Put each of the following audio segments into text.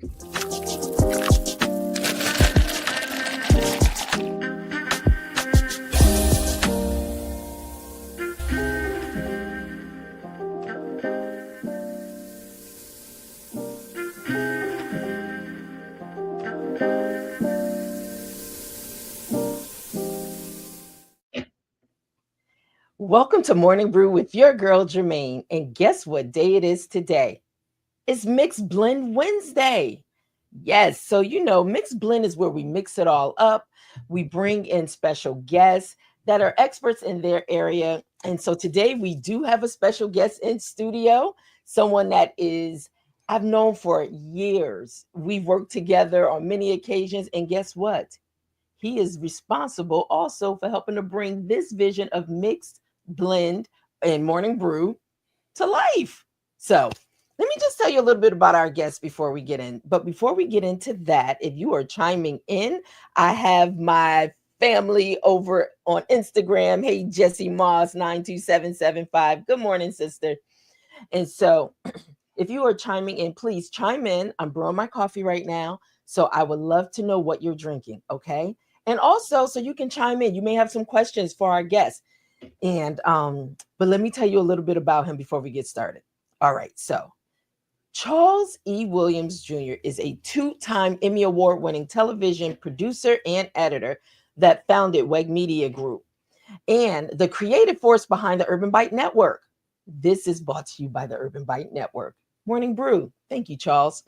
Welcome to Morning Brew with your girl Germaine. And guess what day it is today? It's Mixed Blend Wednesday. Yes, so mixed blend is where we mix it all up. We bring in special guests that are experts in their area. And so today we do have a special guest in studio, someone that I've known for years. We've worked together on many occasions. And guess what? He is responsible also for helping to bring this vision of mixed blend and morning brew to life. So let me just tell you a little bit about our guests before we get in. But before we get into that, if you are chiming in, I have my family over on Instagram. Hey, Jessie Moss 92775. Good morning, sister. And so if you are chiming in, please chime in. I'm brewing my coffee right now. So I would love to know what you're drinking. Okay. And also, so you can chime in. You may have some questions for our guests. And but let me tell you a little bit about him before we get started. All right, so Charles E. Williams Jr. is a two-time Emmy Award-winning television producer and editor that founded WEG Media Group and the creative force behind the Urban Byte Network. This is brought to you by the Urban Byte Network. Morning Brew. Thank you, Charles.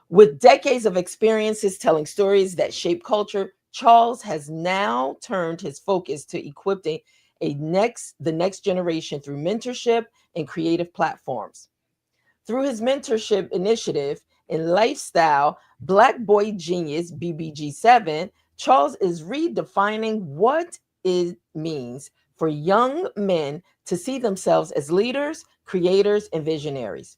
With decades of experiences telling stories that shape culture, Charles has now turned his focus to equipping the next generation through mentorship and creative platforms. Through his mentorship initiative in Lifestyle Black Boy Genius BBG7, Charles is redefining what it means for young men to see themselves as leaders, creators, and visionaries.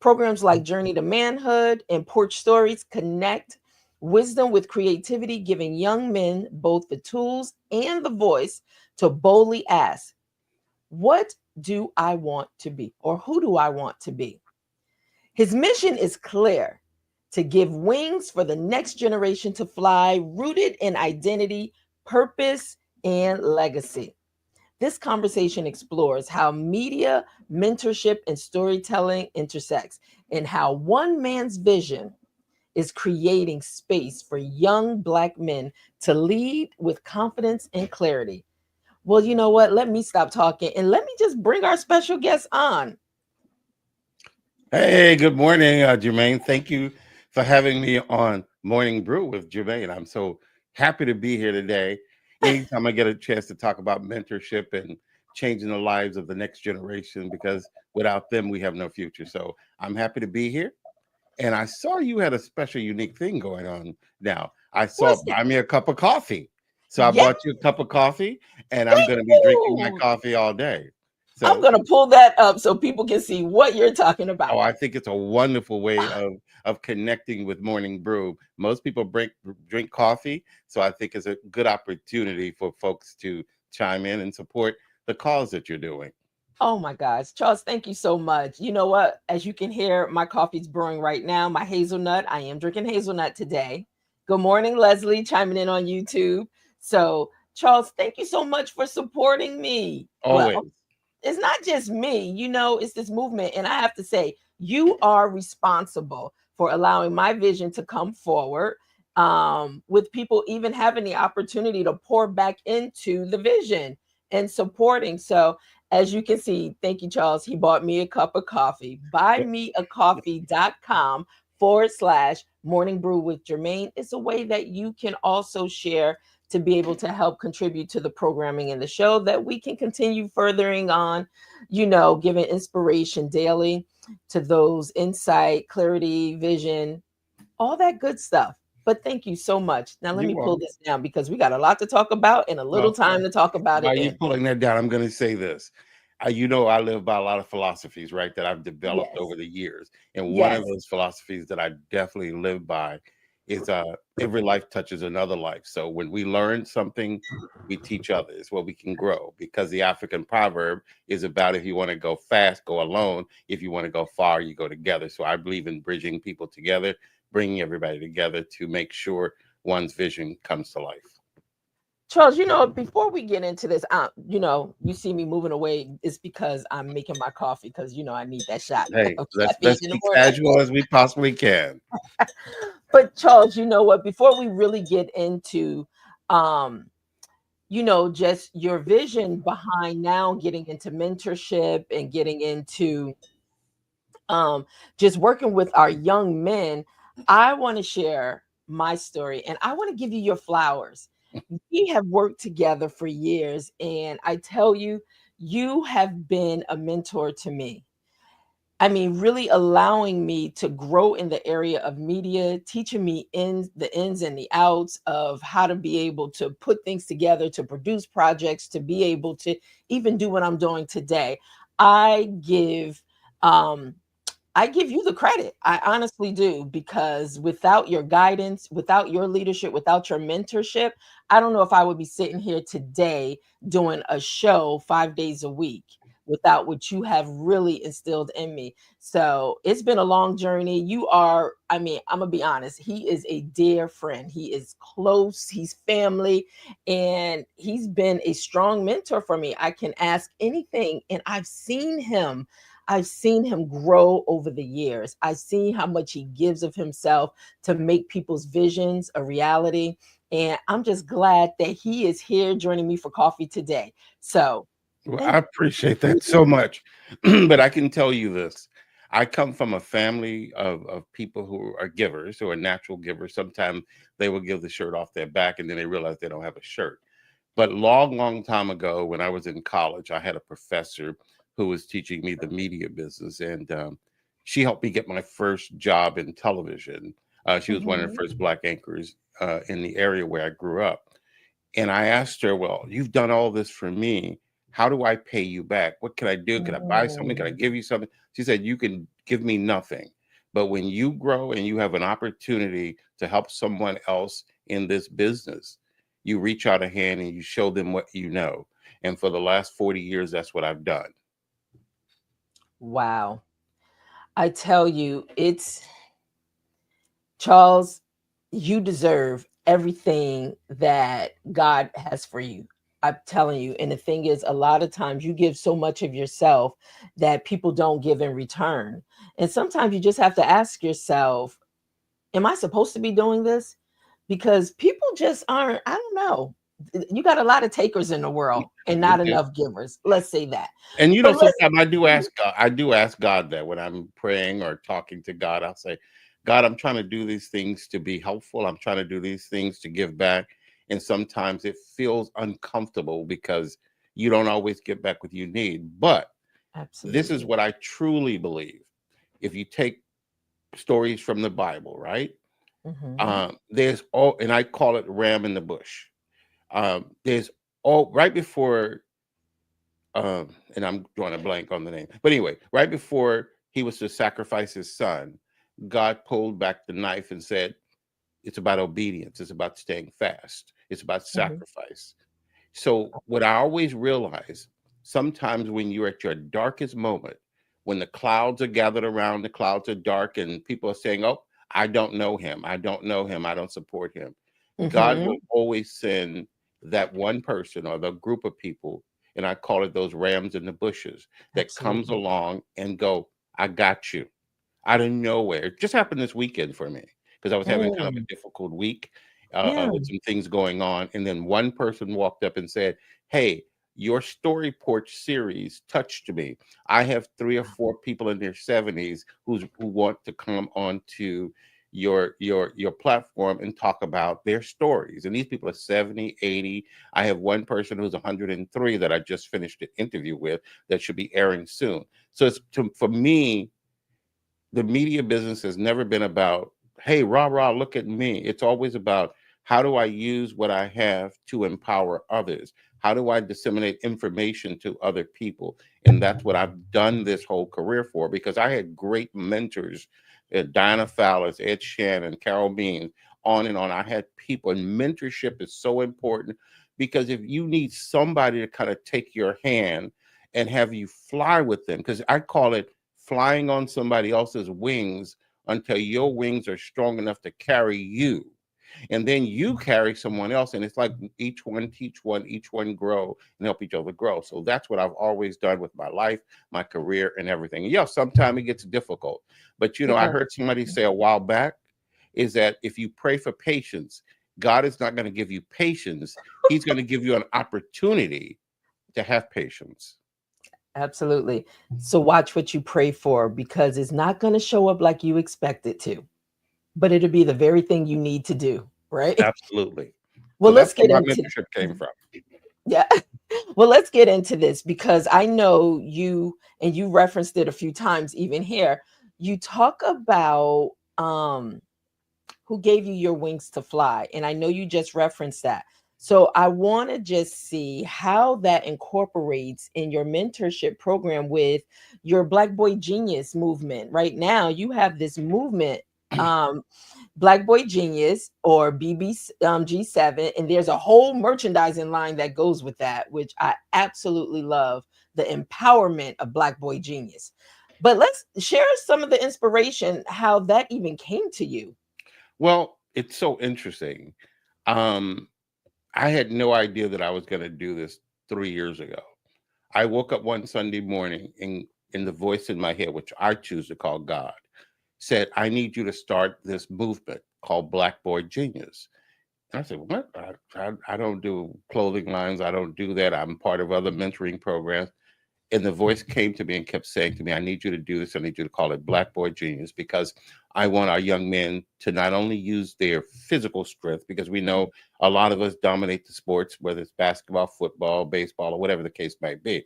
Programs like Journey to Manhood and Porch Stories connect wisdom with creativity, giving young men both the tools and the voice to boldly ask, what do I want to be? Or who do I want to be? His mission is clear: to give wings for the next generation to fly, rooted in identity, purpose, and legacy. This conversation explores how media, mentorship, and storytelling intersects, and how one man's vision is creating space for young Black men to lead with confidence and clarity. Well, you know what? Let me stop talking and let me just bring our special guest on. Hey, good morning, Germaine. Thank you for having me on Morning Brew with Germaine. I'm so happy to be here today. Anytime I get a chance to talk about mentorship and changing the lives of the next generation, because without them, we have no future. So I'm happy to be here. And I saw you had a special, unique thing going on now. I saw What's buy me a cup of coffee. So I Yeah, bought you a cup of coffee, and I'm thank going to be drinking my you. coffee all day. I'm So going to pull that up so people can see what you're talking about. oh, I think it's a wonderful way of connecting with Morning Brew. Most people drink coffee, so I think it's a good opportunity for folks to chime in and support the cause that you're doing. Oh my gosh, Charles, thank you so much. You know what? As you can hear, my coffee's brewing right now. My hazelnut, I am drinking hazelnut today. Good morning, Leslie, chiming in on YouTube. So, Charles, thank you so much for supporting me. Well, Always. it's not just me, it's this movement. And I have to say, you are responsible for allowing my vision to come forward, with people even having the opportunity to pour back into the vision and supporting. So, as you can see, thank you, Charles. He bought me a cup of coffee. Buymeacoffee.com/morning brew with Germaine. It's a way that you can also share to be able to help contribute to the programming in the show that we can continue furthering on, giving inspiration daily to those insight, clarity, vision, all that good stuff. But thank you so much. Now let You're me pull welcome. this down because we got a lot to talk about and a little Well, time to talk about it while you're in. pulling that down, I'm going to say this. I live by a lot of philosophies, right, that I've developed Yes. over the years. And one of Yes. those philosophies that I definitely live by is every life touches another life. So when we learn something, we teach others where we can grow, because the African proverb is about, if you want to go fast, go alone. If you want to go far, you go together. So I believe in bridging people together, bringing everybody together to make sure one's vision comes to life. Charles, before we get into this, you see me moving away, it's because I'm making my coffee, because I need that shot Hey, of caffeine let's in the be morning. casual as we possibly can. But Charles, you know what? Before we really get into, um, just your vision behind now getting into mentorship and getting into um, just working with our young men, I want to share my story and I want to give you your flowers. We have worked together for years, and I tell you, you have been a mentor to me. I mean, really allowing me to grow in the area of media, teaching me the ins and the outs of how to be able to put things together, to produce projects, to be able to even do what I'm doing today. I give um I give you the credit. I honestly do, because without your guidance, without your leadership, without your mentorship, I don't know if I would be sitting here today doing a show 5 days a week without what you have really instilled in me. So it's been a long journey. I mean, I'm going to be honest, he is a dear friend. He is close, he's family, and he's been a strong mentor for me. I can ask anything, and I've seen him grow over the years. I've seen how much he gives of himself to make people's visions a reality. And I'm just glad that he is here joining me for coffee today. So Well, thank I appreciate you. that so much. But I can tell you this. I come from a family of people who are givers, who are natural givers. Sometimes they will give the shirt off their back and then they realize they don't have a shirt. But long time ago, when I was in college, I had a professor who was teaching me the media business, and she helped me get my first job in television. She was one of the Mhm. first Black anchors in the area where I grew up. And I asked her, well, you've done all this for me. How do I pay you back? What can I do? Can I buy something? Can I Mm, give you something? She said, you can give me nothing. But when you grow and you have an opportunity to help someone else in this business, you reach out a hand and you show them what you know. And for the last 40 years, that's what I've done. wow. I tell you, it's Charles, you deserve everything that God has for you. I'm telling you. And the thing is, a lot of times you give so much of yourself that people don't give in return. And sometimes you just have to ask yourself, am I supposed to be doing this? Because people just aren't, I don't know. You got a lot of takers in the world and We not do. enough givers. Let's say that. And But sometimes I do ask God that when I'm praying or talking to God. I'll say, God, I'm trying to do these things to be helpful. I'm trying to do these things to give back. And sometimes it feels uncomfortable because you don't always get back what you need. But this is absolutely. what I truly believe. If you take stories from the Bible, right? Hmm. There's all, and I call it ram in the bush. There's all right before and I'm drawing a blank on the name. But anyway, right before he was to sacrifice his son, God pulled back the knife and said, it's about obedience, it's about staying fast, it's about Hmm. sacrifice. So, what I always realize, sometimes when you're at your darkest moment, when the clouds are gathered around, the clouds are dark, and people are saying, oh, I don't know him, I don't know him, I don't support him. God Hmm. will always send that one person or the group of people, and I call it those rams in the bushes, that comes Absolutely. along and go, I got you, out of nowhere. It just happened this weekend for me because I was having kind of a Mm, difficult week yeah. with some things going on. And then one person walked up and said, hey, your story porch series touched me. I have 3 or 4 people in their 70s who want to come onto your platform and talk about their stories. And these people are 70, 80. I have one person who's 103 that I just finished an interview with that should be airing soon. So for me, the media business has never been about, hey, rah, rah, look at me. It's always about, how do I use what I have to empower others? How do I disseminate information to other people? And that's what I've done this whole career for, because I had great mentors, Diana Fowler, Ed Shannon, Carol Bean, on and on. I had people, and mentorship is so important because if you need somebody to kind of take your hand and have you fly with them, because I call it flying on somebody else's wings until your wings are strong enough to carry you. And then you carry someone else, and it's like each one teach one, each one grow and help each other grow. So that's what I've always done with my life, my career, and everything. Yeah, sometimes it gets difficult, but I Yeah. heard somebody say a while back is that if you pray for patience, God is not going to give you patience. He's going to give you an opportunity to have patience. Absolutely. So watch what you pray for, because it's not going to show up like you expect it to, but it'll be the very thing you need to do, right? Absolutely. Well, So let's that's where get my into mentorship came from. yeah. Well, let's get into this, because I know you, and you referenced it a few times even here. You talk about who gave you your wings to fly, and I know you just referenced that. So I want to just see how that incorporates in your mentorship program with your Black Boy Genius movement. Right now you have this movement, um Black Boy Genius, or G7, and there's a whole merchandising line that goes with that, which I absolutely love, the empowerment of Black Boy Genius. But let's share some of the inspiration, how that even came to you. Well, it's so interesting. Um, I had no idea that I was going to do this 3 years ago. I woke up one Sunday morning and the voice in my head, which I choose to call God, said, I need you to start this movement called Black Boy Genius. And I said, what? I don't do clothing lines. I don't do that. I'm part of other mentoring programs. And the voice came to me and kept saying to me, I need you to do this. I need you to call it Black Boy Genius, because I want our young men to not only use their physical strength, because we know a lot of us dominate the sports, whether it's basketball, football, baseball, or whatever the case might be.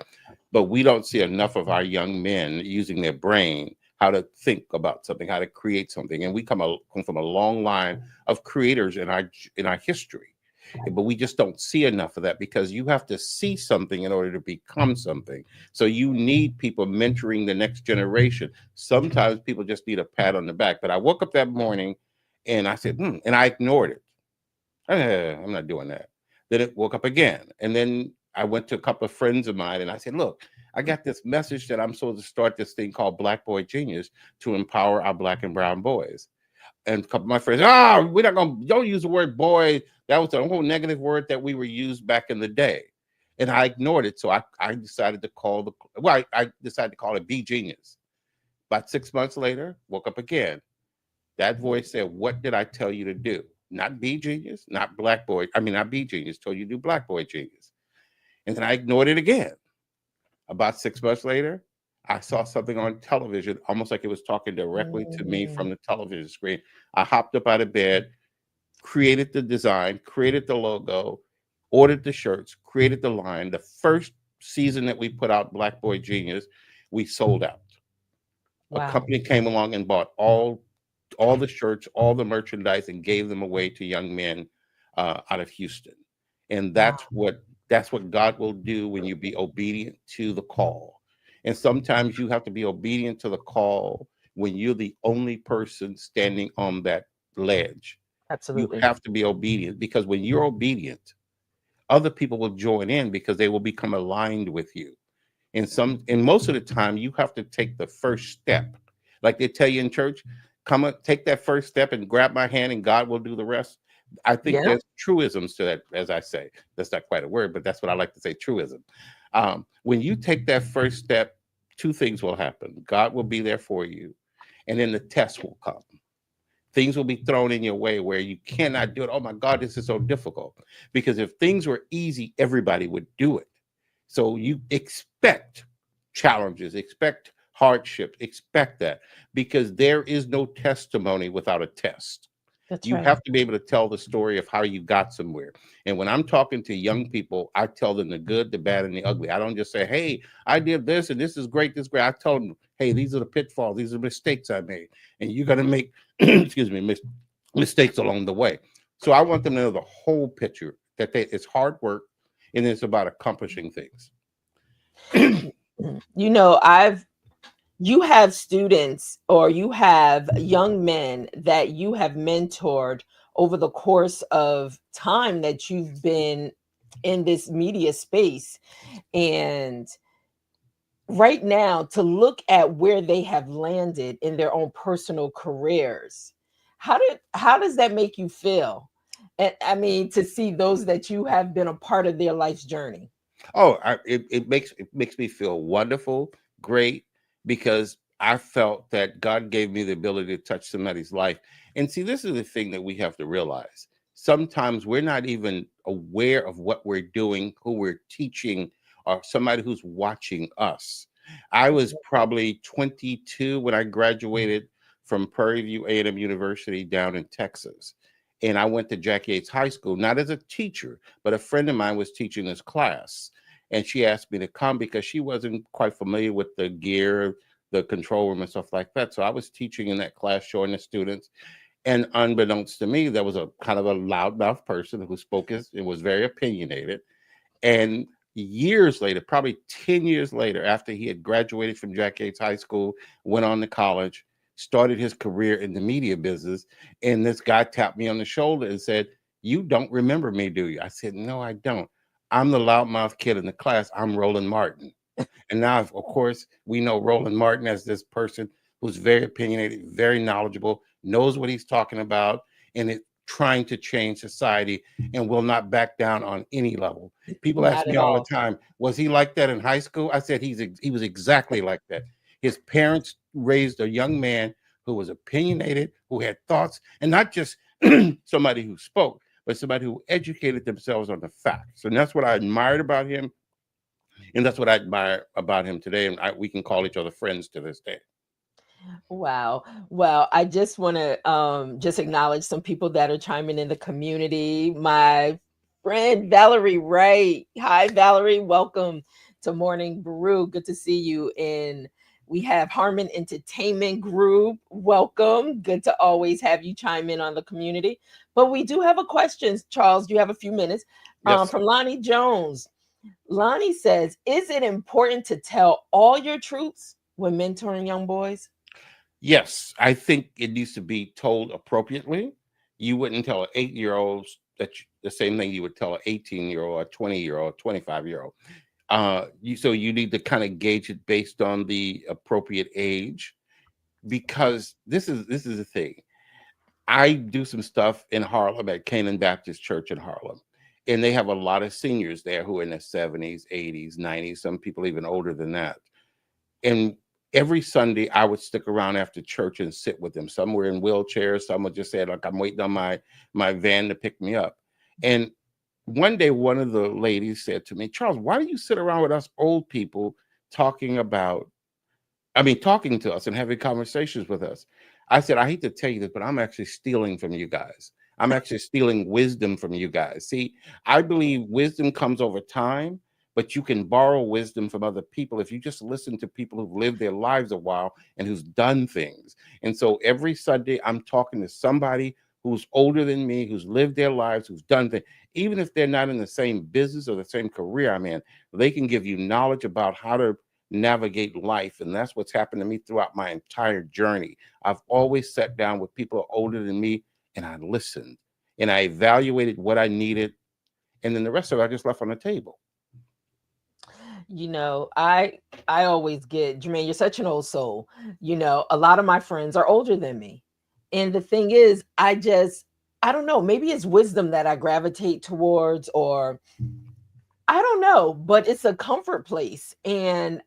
But we don't see enough of our young men using their brain, how to think about something, how to create something. And we come from a long line of creators in our history, but we just don't see enough of that, because you have to see something in order to become something. So you need people mentoring the next generation. Sometimes people just need a pat on the back. But I woke up that morning and I said, and I ignored it. I'm not doing that. Then it woke up again. And then I went to a couple of friends of mine and I said, look, I got this message that I'm supposed to start this thing called Black Boy Genius to empower our Black and brown boys. And a couple of my friends, we're not going to, don't use the word boy. That was a whole negative word that we were used back in the day. And I ignored it. So I decided to I decided to call it Be Genius. About 6 months later, woke up again. That voice said, what did I tell you to do? Not Be Genius, not Black Boy. I mean, not Be Genius, told you to do Black Boy Genius. And then I ignored it again. About 6 months later, I saw something on television, almost like it was talking directly to me Mm. from the television screen. I hopped up out of bed, created the design, created the logo, ordered the shirts, created the line. The first season that we put out Black Boy Genius, we sold out. A Wow. company came along and bought all the shirts, all the merchandise, and gave them away to young men out of Houston. And Wow. that's what God will do when you be obedient to the call. And sometimes you have to be obedient to the call when you're the only person standing on that ledge. You Absolutely. have to be obedient, because when you're obedient, other people will join in because they will become aligned with you. And most of the time you have to take the first step. Like they tell you in church, come on, take that first step and grab my hand and God will do the rest. I think Yeah. there's truisms to that, as I say. That's not quite a word, but that's what I like to say, truism. When you take that first step, two things will happen. God will be there for you, and then the test will come. Things will be thrown in your way where you cannot do it. Oh my God, this is so difficult. Because if things were easy, everybody would do it. So you expect challenges, expect hardship, expect that, because there is no testimony without a test. That's You right. have to be able to tell the story of how you got somewhere. And when I'm talking to young people, I tell them the good, the bad, and the ugly. I don't just say, hey, I did this and this is great, this is great. I tell them, hey, these are the pitfalls, these are the mistakes I made. And you're going to make, excuse me, mistakes along the way. So I want them to know the whole picture, that it's hard work and it's about accomplishing things. You know, you have students, or you have young men that you have mentored over the course of time that you've been in this media space. And right now, to look at where they have landed in their own personal careers, how does that make you feel? And I mean, to see those that you have been a part of their life's journey. Oh, it makes me feel wonderful, great, because I felt that God gave me the ability to touch somebody's life. And see, this is the thing that we have to realize. Sometimes we're not even aware of what we're doing, who we're teaching, or somebody who's watching us. I That's was right. probably 22 when I graduated from Prairie View A&M University down in Texas. And I went to Jack Yates High School, not as a teacher, but a friend of mine was teaching this class, and she asked me to come because she wasn't quite familiar with the gear, the control room, and stuff like that. So I was teaching in that class, showing the students. And unbeknownst to me, there was a kind of a loudmouth person who spoke it was very opinionated. And years later, probably 10 years later, after he had graduated from Jack Yates High School, went on to college, started his career in the media business. And this guy tapped me on the shoulder and said, "You don't remember me, do you?" I said, "No, I don't. I'm the loudmouth kid in the class. I'm Roland Martin." And now, of course, we know Roland Martin as this person who's very opinionated, very knowledgeable, knows what he's talking about, and is trying to change society and will not back down on any level. People ask Not me at all the all. time, was he like that in high school? I said he was exactly like that. His parents raised a young man who was opinionated, who had thoughts, and not just somebody who spoke, but somebody who educated themselves on the facts. And that's what I admired about him, and that's what I admire about him today. And we can call each other friends to this day. Wow. Well, I just want to just acknowledge some people that are chiming in the community. My friend Valerie Wright. Hi, Valerie. Welcome to Morning Brew. Good to see you. And we have Harmon Entertainment Group. Welcome. Good to always have you chime in on the community. But we do have a question, Charles. You have a few minutes Yes. from Lonnie Jones. Lonnie says, "Is it important to tell all your truths when mentoring young boys?" Yes, I think it needs to be told appropriately. You wouldn't tell an 8-year-old the same thing you would tell an 18-year-old, a 20-year-old, 25-year-old. So you need to kind of gauge it based on the appropriate age, because this is the thing. I do some stuff in Harlem at Canaan Baptist Church in Harlem, and they have a lot of seniors there who are in their 70s, 80s, 90s, some people even older than that. And every Sunday, I would stick around after church and sit with them. Some were in wheelchairs, some would just say, like, I'm waiting on my van to pick me up. And one day, one of the ladies said to me, "Charles, why do you sit around with us old people talking about talking to us and having conversations with us?" I said, "I hate to tell you this, but I'm actually stealing from you guys. I'm actually stealing wisdom from you guys. See, I believe wisdom comes over time, but you can borrow wisdom from other people if you just listen to people who've lived their lives a while and who's done things." And so every Sunday, I'm talking to somebody who's older than me, who's lived their lives, who's done things. Even if they're not in the same business or the same career I'm in, they can give you knowledge about how to navigate life. And that's what's happened to me throughout my entire journey. I've always sat down with people older than me, and I listened and I evaluated what I needed. And then the rest of it I just left on the table. You know, I always get, Jermaine, you're such an old soul. You know, a lot of my friends are older than me. And the thing is, I don't know, maybe it's wisdom that I gravitate towards, or I don't know, but it's a comfort place. And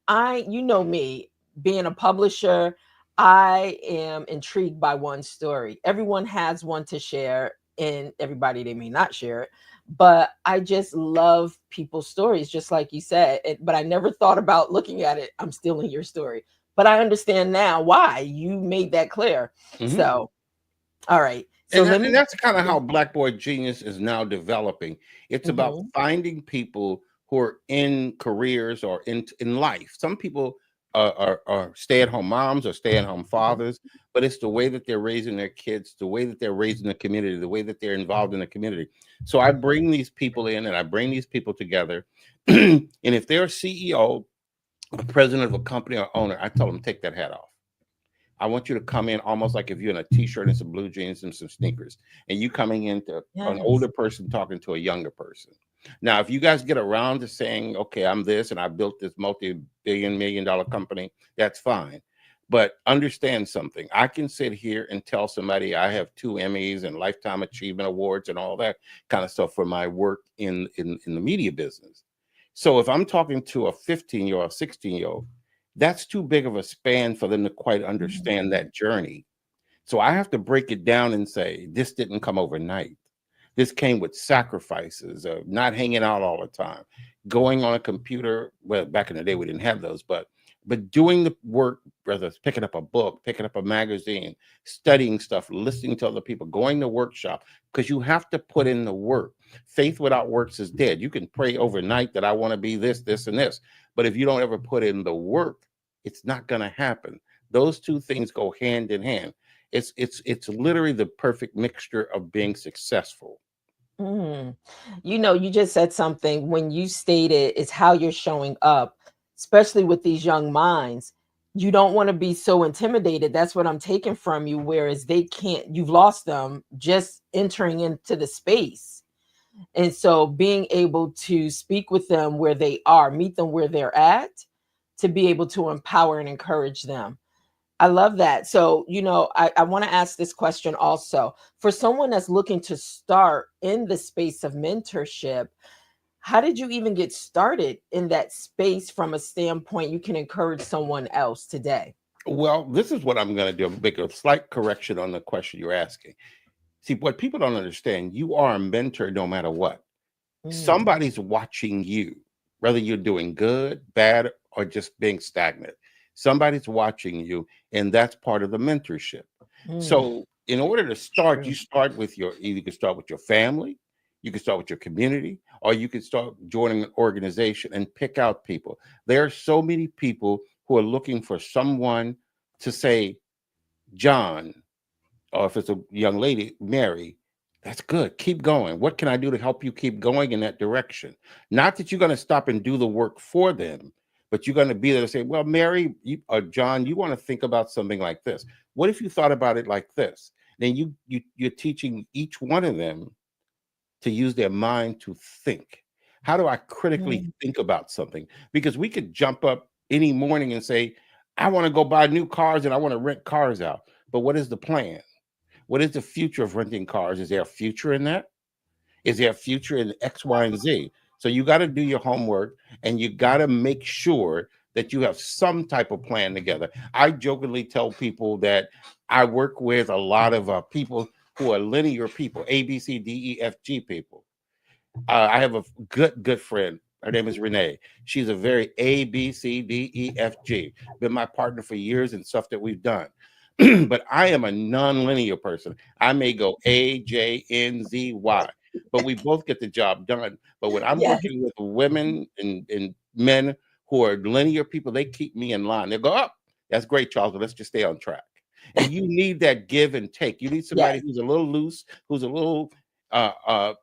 you know me, being a publisher, I am intrigued by one story. Everyone has one to share, and everybody, they may not share it. But I just love people's stories, just like you said. But I never thought about looking at it. I'm stealing your story. But I understand now why you made that clear. Mhm. So, all right. So And, let and me. that's kind of how Black Boy Genius is now developing. It's about Mhm. finding people who are in careers or in life. Some people are stay-at-home moms or stay-at-home fathers, but it's the way that they're raising their kids, the way that they're raising the community, the way that they're involved in the community. So I bring these people in and I bring these people together. And if they're a CEO, a president of a company or owner, I tell them, take that hat off. I want you to come in almost like if you're in a t-shirt and some blue jeans and some sneakers, and you coming into an Yes. older person talking to a younger person. Now, if you guys get around to saying, okay, I'm this and I built this multi-billion million dollar company, that's fine. But understand something. I can sit here and tell somebody I have 2 Emmys and lifetime achievement awards and all that kind of stuff for my work in the media business. So if I'm talking to a 15-year-old, 16-year-old, that's too big of a span for them to quite understand Mhm. that journey. So I have to break it down and say, this didn't come overnight. This came with sacrifices of not hanging out all the time, going on a computer. Well, back in the day, we didn't have those, but doing the work, whether it's picking up a book, picking up a magazine, studying stuff, listening to other people, going to workshop, because you have to put in the work. Faith without works is dead. You can pray overnight that I want to be this, this, and this, but if you don't ever put in the work, it's not going to happen. Those two things go hand in hand. It's literally the perfect mixture of being successful. Mm. You just said something when you stated it's how you're showing up, especially with these young minds. You don't want to be so intimidated. That's what I'm taking from you. Whereas they can't, you've lost them just entering into the space. And so being able to speak with them where they are, meet them where they're at, to be able to empower and encourage them. I love that. So, I want to ask this question also. For someone that's looking to start in the space of mentorship, how did you even get started in that space from a standpoint you can encourage someone else today? Well, this is what I'm going to do. Make a slight correction on the question you're asking. See, what people don't understand, you are a mentor no matter what. Mm, Somebody's watching you, whether you're doing good, bad, or just being stagnant. Somebody's watching you, and that's part of the mentorship. mm, So, in order to start, you true. start with you can start with your family, you can start with your community, or you can start joining an organization and pick out people. There are so many people who are looking for someone to say, John, or if it's a young lady, Mary, that's good. Keep going. What can I do to help you keep going in that direction? Not that you're going to stop and do the work for them, but you're going to be there to say, well, Mary or John, you want to think about something like this. What if you thought about it like this? Then you're teaching each one of them to use their mind to think. How do I critically Mm, think about something? Because we could jump up any morning and say, I want to go buy new cars and I want to rent cars out. But what is the plan? What is the future of renting cars? Is there a future in that? Is there a future in X, Y, and Z? So you got to do your homework and you got to make sure that you have some type of plan together. I jokingly tell people that I work with a lot of people who are linear people, A, B, C, D, E, F, G people. I have a good friend. Her name is Renee. She's a very A, B, C, D, E, F, G. Been my partner for years and stuff that we've done. But I am a non-linear person. I may go A, J, N, Z, Y, but we both get the job done. But when I'm yes. working with women and men who are linear people, they keep me in line. They go, up. Oh, that's great, Charles, but let's just stay on track. And you need that give and take. You need somebody Yes. who's a little loose, who's a little uh, uh,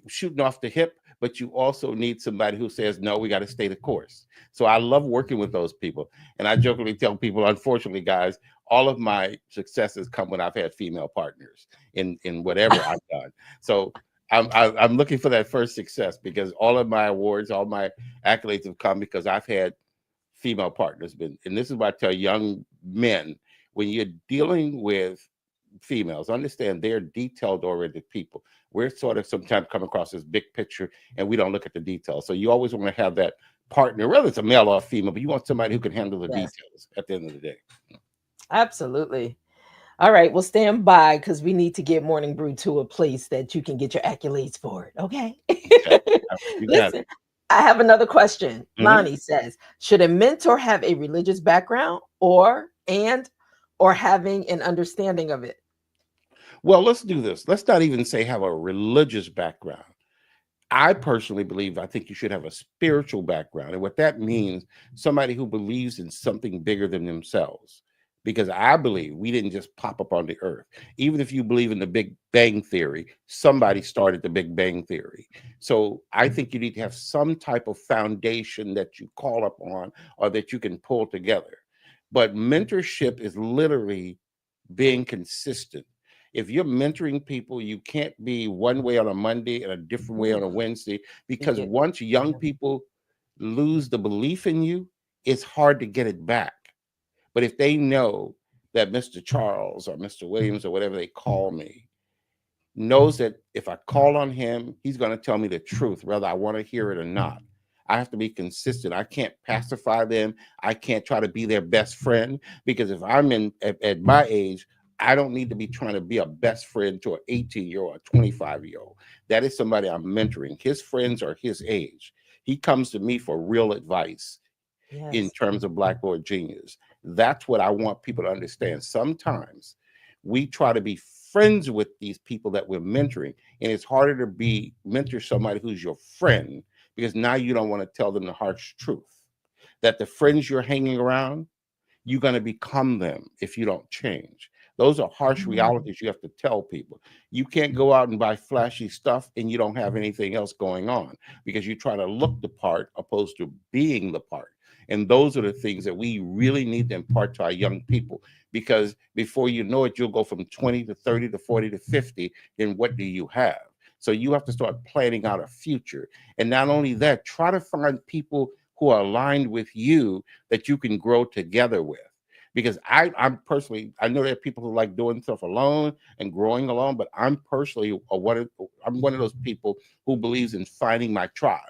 shooting off the hip, but you also need somebody who says, no, we got to stay the course. So I love working with those people. And I jokingly tell people, unfortunately, guys, all of my successes come when I've had female partners in whatever I've done. So I'm looking for that first success because all of my awards, all my accolades have come because I've had female partners. And this is what I tell young men, when you're dealing with females, understand they're detailed oriented people. We're sort of sometimes come across this big picture and we don't look at the details. So you always want to have that partner, whether it's a male or a female, but you want somebody who can handle the Yes. details at the end of the day. Absolutely. All right. Well, stand by because we need to get Morning Brew to a place that you can get your accolades for it. Okay. Okay. You got Listen, I have another question. it. Lonnie says, should a mentor have a religious background or having an understanding of it? Well, let's do this. Let's not even say have a religious background. I personally believe I think you should have a spiritual background. And what that means, somebody who believes in something bigger than themselves. Because I believe we didn't just pop up on the earth. Even if you believe in the Big Bang Theory, somebody started the Big Bang Theory. So I think you need to have some type of foundation that you call upon or that you can pull together. But mentorship is literally being consistent. If you're mentoring people, you can't be one way on a Monday and a different way on a Wednesday, because Yeah. once young people lose the belief in you, it's hard to get it back. But if they know that Mr. Charles or Mr. Williams or whatever they call me knows that if I call on him, he's going to tell me the truth, whether I want to hear it or not. I have to be consistent. I can't pacify them. I can't try to be their best friend, because if I'm at my age, I don't need to be trying to be a best friend to an 18-year-old or 25-year-old. That is somebody I'm mentoring. His friends are his age. He comes to me for real advice in Yes. terms of Blackboard Genius. That's what I want people to understand. Sometimes we try to be friends with these people that we're mentoring, and it's harder to be mentor somebody who's your friend, because now you don't want to tell them the harsh truth that the friends you're hanging around, you're going to become them if you don't change. Those are harsh realities you have to tell people. You can't go out and buy flashy stuff and you don't have anything else going on, because you try to look the part opposed to being the part. And those are the things that we really need to impart to our young people, because before you know it, you'll go from 20 to 30 to 40 to 50. Then what do you have? So you have to start planning out a future. And not only that, try to find people who are aligned with you that you can grow together with. Because I'm personally, I know there are people who like doing stuff alone and growing alone, but I'm personally I'm one of those people who believes in finding my tribe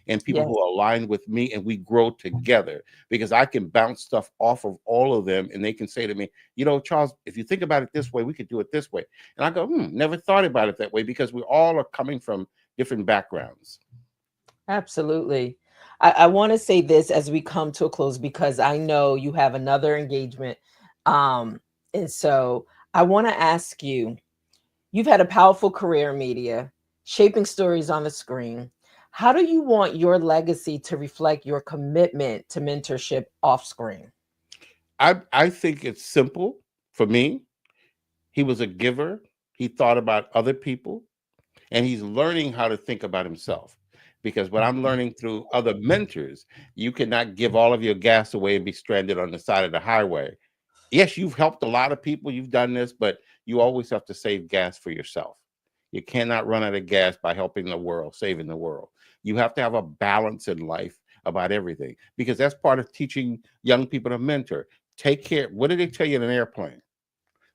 and people Yes. who align with me, and we grow together, because I can bounce stuff off of all of them, and they can say to me, you know, Charles, if you think about it this way, we could do it this way. And I go, never thought about it that way, because we all are coming from different backgrounds. Absolutely. I want to say this as we come to a close, because I know you have another engagement. Um, and so I want to ask you, you've had a powerful career in media, shaping stories on the screen. How do you want your legacy to reflect your commitment to mentorship off screen? I think it's simple for me. He was a giver. He thought about other people, and he's learning how to think about himself. Because what I'm learning through other mentors, you cannot give all of your gas away and be stranded on the side of the highway. Yes, you've helped a lot of people, you've done this, but you always have to save gas for yourself. You cannot run out of gas by helping the world, saving the world. You have to have a balance in life about everything, because that's part of teaching young people to mentor. Take care. What do they tell you in an airplane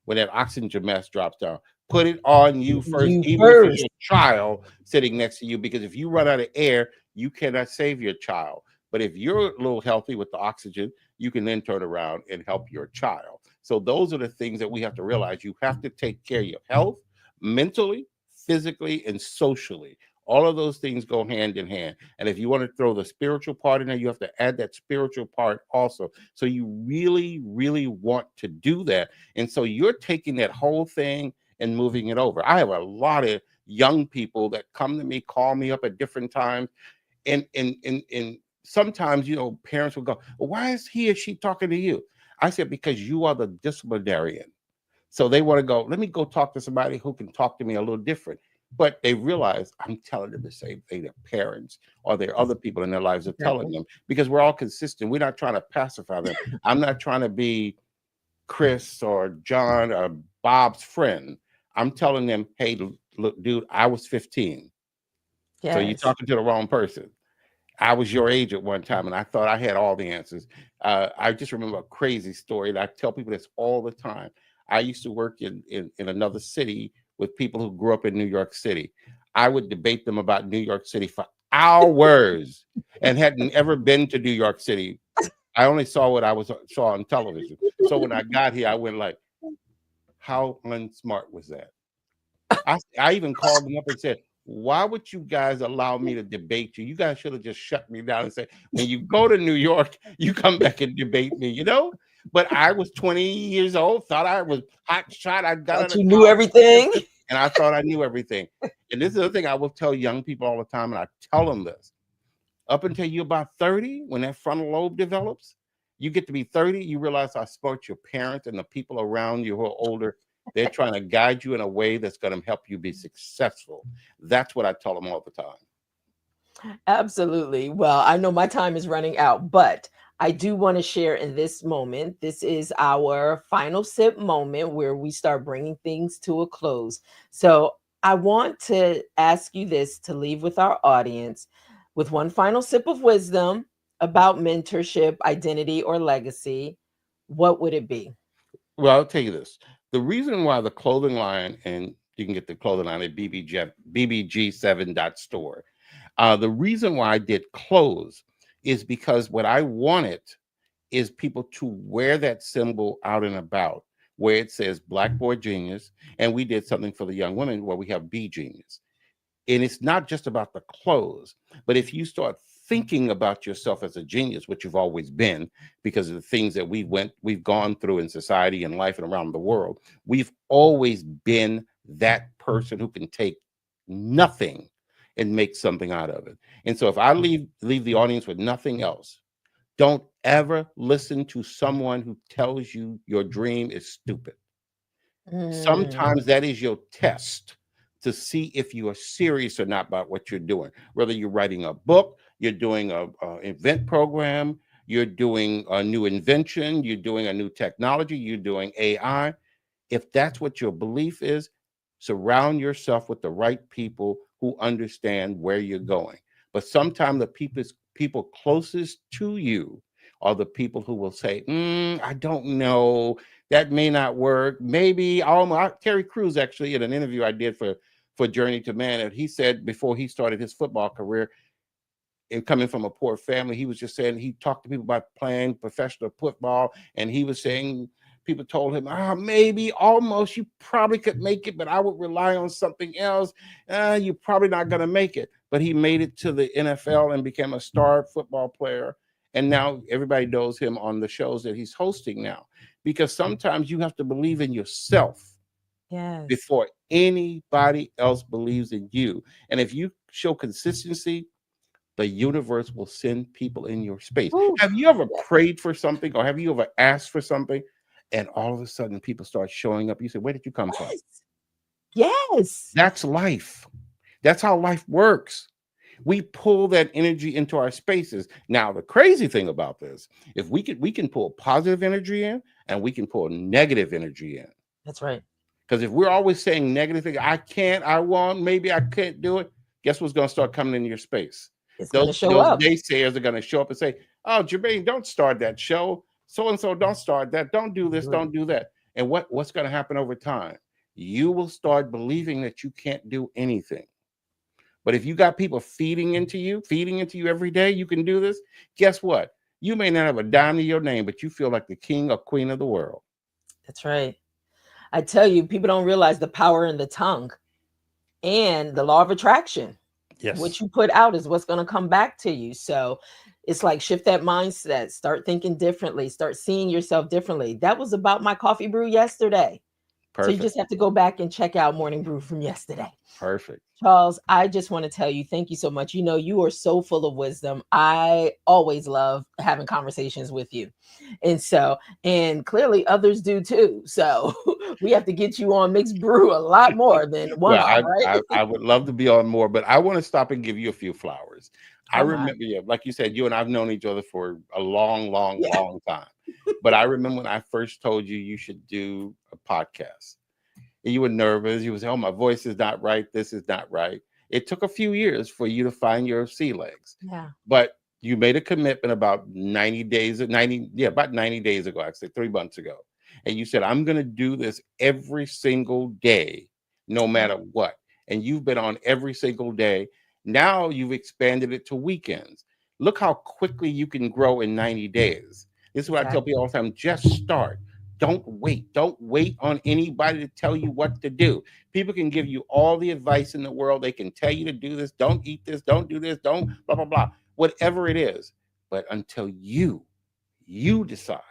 when that oxygen mask drops down? Put it on you first, You even if it's first. your child sitting next to you, because if you run out of air, you cannot save your child. But if you're a little healthy with the oxygen, you can then turn around and help your child. So those are the things that we have to realize. You have to take care of your health mentally, physically, and socially. All of those things go hand in hand. And if you want to throw the spiritual part in there, you have to add that spiritual part also. So you really, really want to do that. And so you're taking that whole thing and moving it over. I have a lot of young people that come to me, call me up at different times, and sometimes, you know, parents will go, well, why is he or she talking to you? I said, because you are the disciplinarian. So they want to go, let me go talk to somebody who can talk to me a little different. But they realize I'm telling them the same thing their parents or their other people in their lives are telling Exactly. them, because we're all consistent. We're not trying to pacify them. I'm not trying to be Chris or John or Bob's friend. I'm telling them, hey, look, dude, I was 15. So you're Yes. talking to the wrong person. I was your age at one time, and I thought I had all the answers. I just remember a crazy story, and I tell people this all the time. I used to work in another city with people who grew up in New York City. I would debate them about New York City for hours, and hadn't ever been to New York City. I only saw what saw on television. So when I got here, I went like, "How unsmart was that?" I even called them up and said, why would you guys allow me to debate you? You guys should have just shut me down and said, when you go to New York, you come back and debate me, you know? But I was 20 years old, thought I was hot shot. I got Thought out of you knew college, everything. and I thought I knew everything. And this is the thing I will tell young people all the time, and I tell them this. Up until you're about 30, when that frontal lobe develops, you get to be 30, you realize how smart your parents and the people around you who are older, they're trying to guide you in a way that's going to help you be successful. That's what I tell them all the time. Absolutely. Well, I know my time is running out, but I do want to share in this moment. This is our final sip moment where we start bringing things to a close. So I want to ask you this to leave with our audience with one final sip of wisdom about mentorship, identity, or legacy. What would it be? Well, I'll tell you this. The reason why the clothing line, and you can get the clothing line at bbg7.store. The reason why I did clothes is because what I wanted is people to wear that symbol out and about, where it says Black Boy Genius. And we did something for the young women where we have Be Genius. And it's not just about the clothes, but if you start thinking about yourself as a genius, which you've always been, because of the things that we've gone through in society and life and around the world, we've always been that person who can take nothing and make something out of it. And so if I leave the audience with nothing else, don't ever listen to someone who tells you your dream is stupid. Mm, Sometimes that is your test to see if you are serious or not about what you're doing. Whether you're writing a book, you're doing a event program, you're doing a new invention, you're doing a new technology, you're doing AI. If that's what your belief is, surround yourself with the right people who understand where you're going. But sometimes the people closest to you are the people who will say, I don't know, that may not work. Maybe almost. Terry Crews actually in an interview I did for Journey to Man, and he said before he started his football career, and coming from a poor family, he was just saying he talked to people about playing professional football, and he was saying people told him, maybe, almost, you probably could make it, but I would rely on something else. You're probably not going to make it. But he made it to the NFL and became a star football player. And now everybody knows him on the shows that he's hosting now. Because sometimes you have to believe in yourself yes. before anybody else believes in you. And if you show consistency, the universe will send people in your space. Ooh, Have you ever yeah. prayed for something, or have you ever asked for something and all of a sudden people start showing up? You say, where did you come from? Yes. Yes. That's life. That's how life works. We pull that energy into our spaces. Now, the crazy thing about this, if we can pull positive energy in and we can pull negative energy in. That's right. Because if we're always saying negative things, I can't, I won't, maybe I can't do it, guess what's going to start coming into your space? It's going Those to show those up. naysayers are going to show up and say, "Oh, Germaine, don't start that show. So and so, don't start that. Don't do this. Do it. Don't do that." And what's going to happen over time? You will start believing that you can't do anything. But if you got people feeding into you every day, you can do this. Guess what? You may not have a dime to your name, but you feel like the king or queen of the world. That's right. I tell you, people don't realize the power in the tongue and the law of attraction. What Yes, you put out is what's going to come back to you. So it's like shift that mindset, start thinking differently, start seeing yourself differently. That was about my coffee brew yesterday. So you perfect, just have to go back and check out Morning Brew from yesterday. perfect. Charles, I just want to tell you, thank you so much. You know, you are so full of wisdom. I always love having conversations with you. And clearly others do too. So we have to get you on Mixed Brew a lot more than one Well, off, right? I would love to be on more, but I want to stop and give you a few flowers. I Oh my. remember you, like you said, you and I've known each other for a long, long, Yeah. long time. But I remember when I first told you you should do a podcast. And you were nervous. You was, oh, my voice is not right. This is not right. It took a few years for you to find your sea legs, Yeah. but you made a commitment about 90 days, 90, yeah, about 90 days ago, actually 3 months ago. And you said, I'm going to do this every single day, no Yeah. matter what. And you've been on every single day. Now you've expanded it to weekends. Look how quickly you can grow in 90 days. This is what I tell Exactly. people all the time. Just start. Don't wait. Don't wait on anybody to tell you what to do. People can give you all the advice in the world. They can tell you to do this. Don't eat this. Don't do this. Don't blah, blah, blah. Whatever it is. But until you decide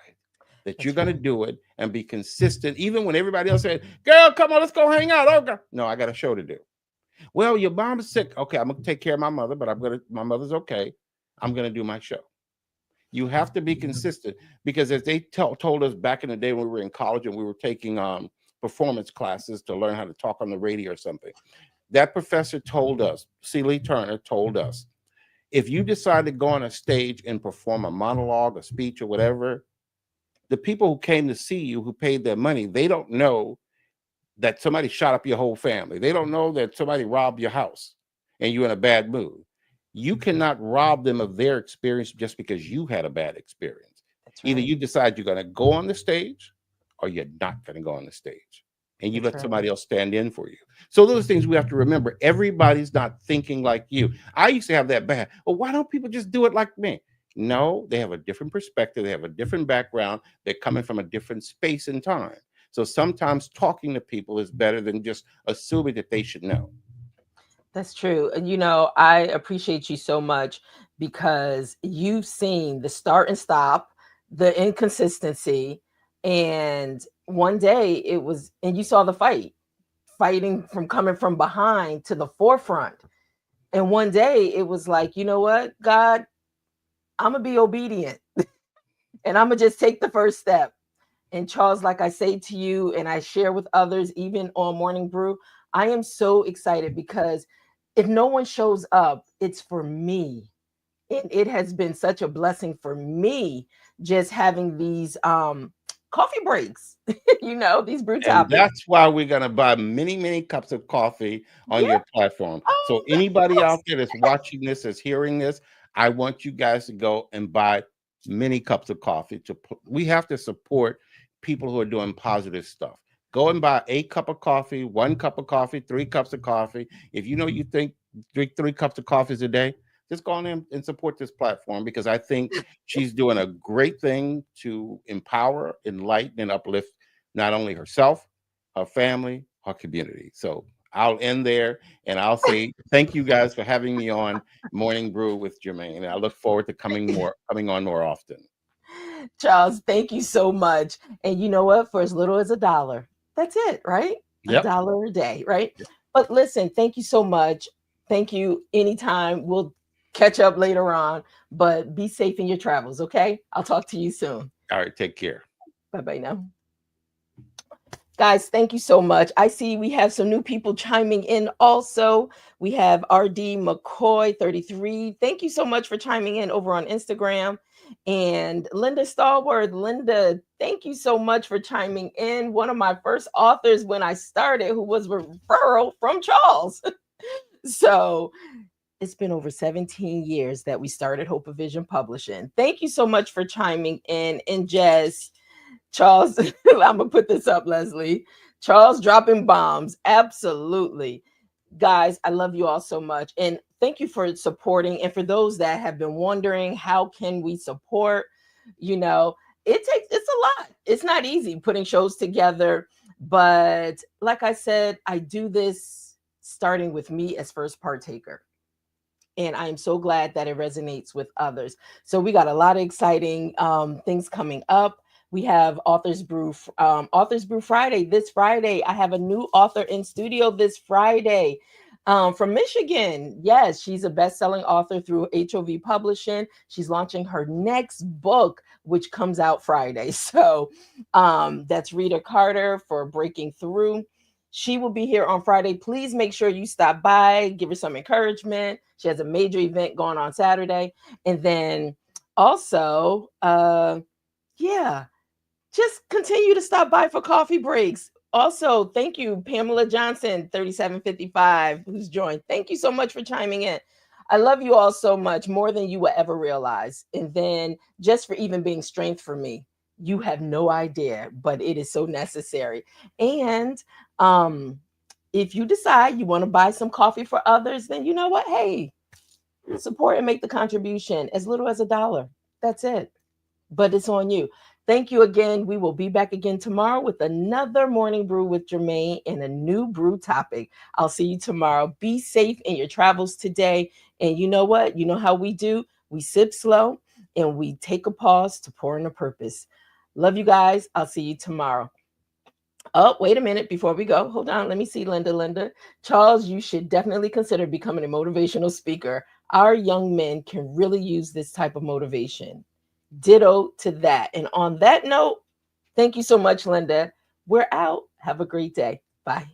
that you're That's going to right. do it and be consistent, even when everybody else said, girl, come on, let's go hang out. Oh, God. No, I got a show to do. Well, your mom is sick. Okay, I'm going to take care of my mother, but my mother's okay. I'm going to do my show. You have to be consistent because as they told us back in the day when we were in college and we were taking performance classes to learn how to talk on the radio or something, that professor told us, C. Lee Turner told us, If you decide to go on a stage and perform a monologue, a speech, or whatever, the people who came to see you, who paid their money, they don't know that somebody shot up your whole family. They don't know that somebody robbed your house and you're in a bad mood. You cannot rob them of their experience just because you had a bad experience. That's Either right. you decide you're going to go on the stage or you're not going to go on the stage, and you That's let right. somebody else stand in for you. So those things we have to remember. Everybody's not thinking like you. I used to have that bad. Well, why don't people just do it like me? No, they have a different perspective. They have a different background. They're coming from a different space and time. So sometimes talking to people is better than just assuming that they should know. That's true. And I appreciate you so much because you've seen the start and stop, the inconsistency, and one day and you saw the fighting from coming from behind to the forefront. And one day it was like, you know what, God, I'm gonna be obedient and I'm gonna just take the first step. And Charles, like I say to you, and I share with others, even on Morning Brew, I am so excited because if no one shows up, it's for me. And it has been such a blessing for me just having these coffee breaks, these brew And topics. that's why we're going to buy many, many cups of coffee on Yeah. your platform. So Oh, anybody out there that's watching this, is hearing this, I want you guys to go and buy many cups of coffee. We have to support people who are doing positive stuff. Go and buy a cup of coffee, 1 cup of coffee, 3 cups of coffee. If you know you think drink 3 cups of coffees a day, just go on in and support this platform, because I think she's doing a great thing to empower, enlighten, and uplift not only herself, her family, her community. So I'll end there, and I'll say thank you guys for having me on Morning Brew with Germaine. And I look forward to coming on more often. Charles, thank you so much. And you know what? For as little as $1, that's it, right? A Yep. dollar a day, right? But listen, thank you so much. Thank you. Anytime. We'll catch up later on, but be safe in your travels, okay? I'll talk to you soon. All right. Take care. Bye bye now. Guys, thank you so much. I see we have some new people chiming in also. We have RD McCoy 33. Thank you so much for chiming in over on Instagram. And Linda Stallworth. Linda, thank you so much for chiming in. One of my first authors when I started, who was a referral from Charles. So it's been over 17 years that we started Hope of Vision Publishing. Thank you so much for chiming in. And Jess, Charles, I'm gonna put this up, Leslie. Charles dropping bombs. Absolutely. Guys, I love you all so much. And thank you for supporting. And for those that have been wondering, how can we support? You know, it's a lot. It's not easy putting shows together. But like I said, I do this starting with me as first partaker. And I am so glad that it resonates with others. So we got a lot of exciting things coming up. We have Authors Brew Friday. This Friday, I have a new author in studio this Friday from Michigan. Yes, she's a best-selling author through HOV Publishing. She's launching her next book, which comes out Friday. So that's Rita Carter for Breaking Through. She will be here on Friday. Please make sure you stop by, give her some encouragement. She has a major event going on Saturday. And then also, yeah, just continue to stop by for coffee breaks. Also, thank you, Pamela Johnson, 3755, who's joined. Thank you so much for chiming in. I love you all so much, more than you will ever realize. And then just for even being strength for me, you have no idea, but it is so necessary. And if you decide you want to buy some coffee for others, then you know what? Hey, support and make the contribution as little as $1. That's it. But it's on you. Thank you again. We will be back again tomorrow with another Morning Brew with Germaine and a new brew topic. I'll see you tomorrow. Be safe in your travels today. And you know what? You know how we do? We sip slow and we take a pause to pour in a purpose. Love you guys. I'll see you tomorrow. Oh, wait a minute before we go. Hold on. Let me see, Linda. Charles, you should definitely consider becoming a motivational speaker. Our young men can really use this type of motivation. Ditto to that. And on that note, thank you so much, Linda. We're out. Have a great day. Bye.